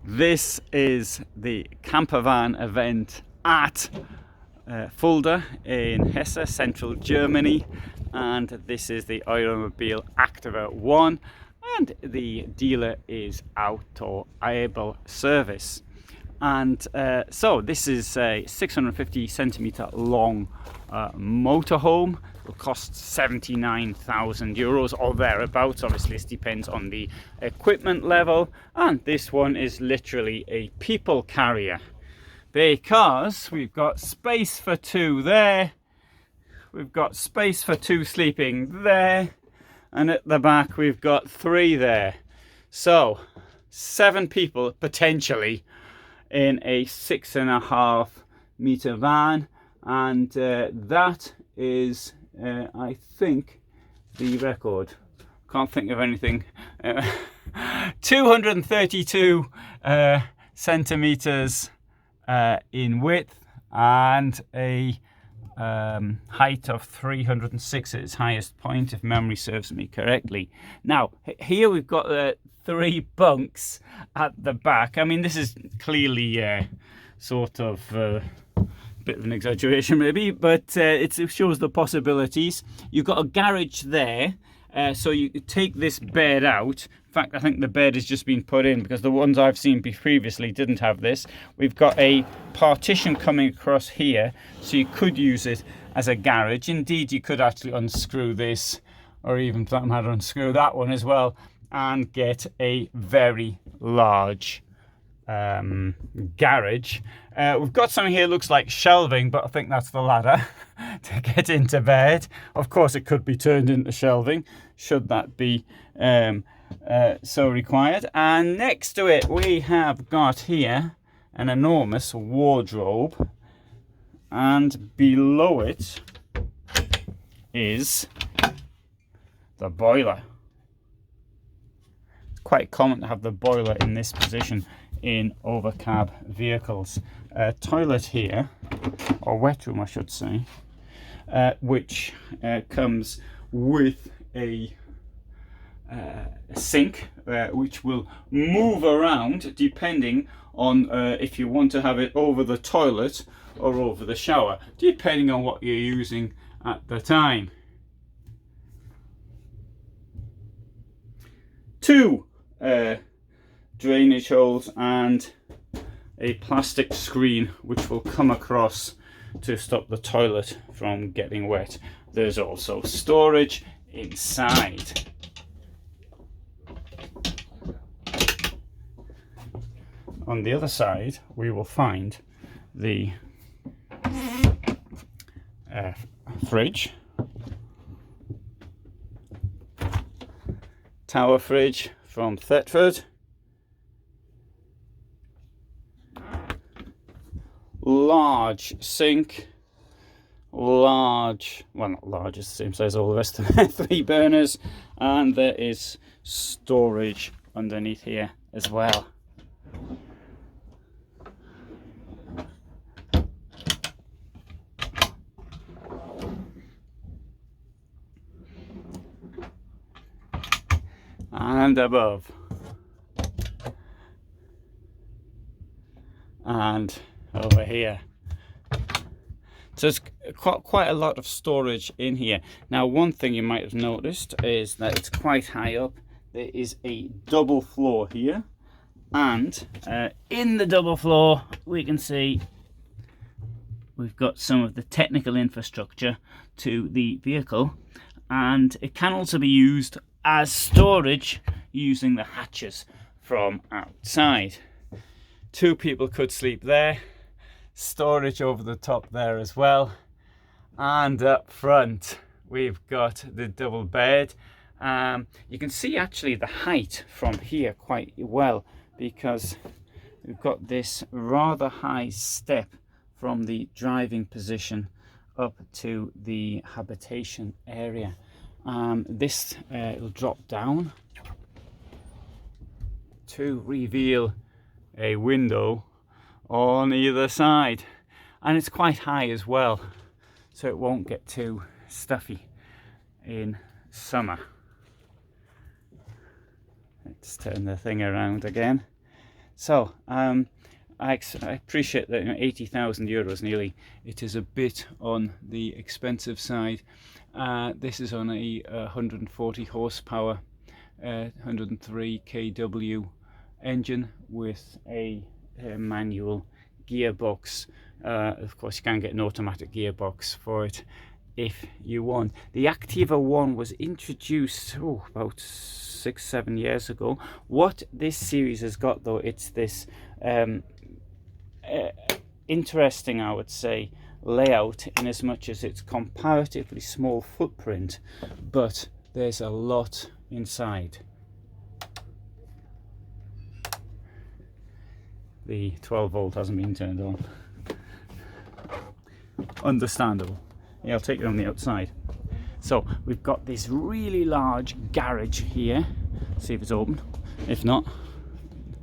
This is the campervan event at Fulda in Hesse, central Germany, and this is the EuraMobil Activa One, and the dealer is Auto-Able Service. And so this is a 650 centimeter long motorhome. It will cost 79,000 euros or thereabouts. Obviously this depends on the equipment level, and this one is literally a people carrier because we've got space for two there, we've got space for two sleeping there, and at the back we've got three there. So 7 people potentially in a 6.5 meter van, and that is I think the record. Can't think of anything. 232 centimeters in width and a height of 306 at its highest point, if memory serves me correctly. Now here we've got 3 bunks at the back. I mean, this is clearly sort of bit of an exaggeration maybe, but it shows the possibilities. You've got a garage there, so you take this bed out. In fact, I think the bed has just been put in because the ones I've seen previously didn't have this. We've got a partition coming across here, so you could use it as a garage. Indeed, you could actually unscrew this, or even for that matter unscrew that one as well, and get a very large garage. We've got something here looks like shelving, but I think that's the ladder to get into bed. Of course it could be turned into shelving should that be so required. And next to it we have got here an enormous wardrobe, and below it is the boiler. It's quite common to have the boiler in this position in overcab vehicles. Toilet here, or wet room I should say, which comes with a sink which will move around depending on if you want to have it over the toilet or over the shower, depending on what you're using at the time. 2 drainage holes and a plastic screen which will come across to stop the toilet from getting wet. There's also storage inside. On the other side we will find the fridge, tower fridge from Thetford, large sink, large, well not large, it's the same size as all the rest of them, 3 burners, and there is storage underneath here as well. And above, and over here. So it's quite a lot of storage in here. Now one thing you might have noticed is that it's quite high up. There is a double floor here, and in the double floor we can see we've got some of the technical infrastructure to the vehicle, and it can also be used as storage using the hatches from outside. 2 people could sleep there. Storage over the top there as well, and up front we've got the double bed. You can see actually the height from here quite well because we've got this rather high step from the driving position up to the habitation area. This will drop down to reveal a window on either side, and it's quite high as well, so it won't get too stuffy in summer. Let's turn the thing around again. So I appreciate that, 80,000 euros nearly. It is a bit on the expensive side. This is on a 140 horsepower, 103 kW engine with a manual gearbox. Of course, you can get an automatic gearbox for it if you want. The Activa One was introduced about 6-7 years ago. What this series has got, though, it's this interesting, I would say, layout, in as much as it's comparatively small footprint, but there's a lot inside. The 12 volt hasn't been turned on. Understandable. Yeah, I'll take it on the outside. So we've got this really large garage here. See if it's open. If not,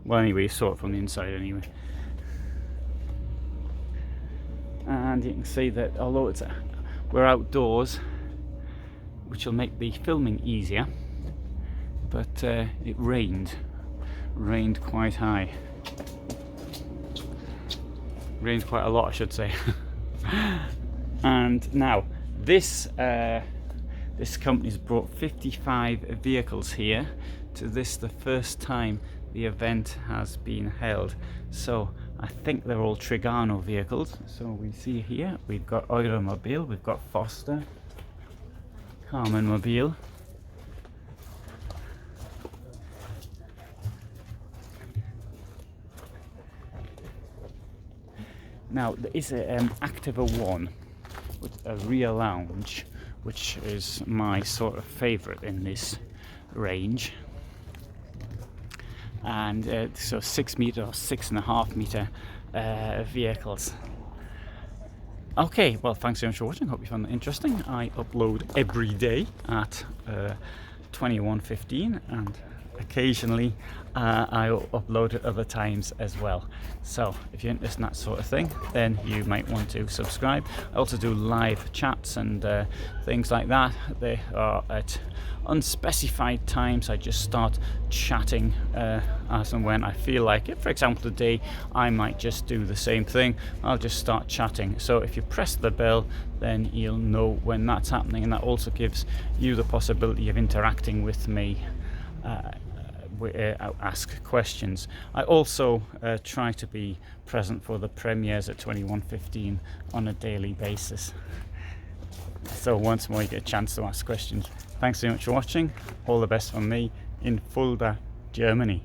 well, anyway, you saw it from the inside anyway. And you can see that although we're outdoors, which will make the filming easier, but it rained quite high. Rained quite a lot, I should say. And now this company's brought 55 vehicles here to this, the first time the event has been held. So I think they're all Trigano vehicles. So we see here we've got EuraMobil, we've got Foster, Carmann. Now there is an Activa One with a rear lounge, which is my sort of favourite in this range. And so 6 metre or 6.5 metre vehicles. Okay, well, thanks so much for watching. Hope you found that interesting. I upload every day at 21:15, and occasionally I'll upload at other times as well. So if you're interested in that sort of thing, then you might want to subscribe. I also do live chats and things like that. They are at unspecified times. I just start chatting as and when I feel like it. For example, today I might just do the same thing. I'll just start chatting. So if you press the bell, then you'll know when that's happening, and that also gives you the possibility of interacting with me. Ask questions. I also try to be present for the premieres at 21:15 on a daily basis. So once more, you get a chance to ask questions. Thanks so much for watching. All the best from me in Fulda, Germany.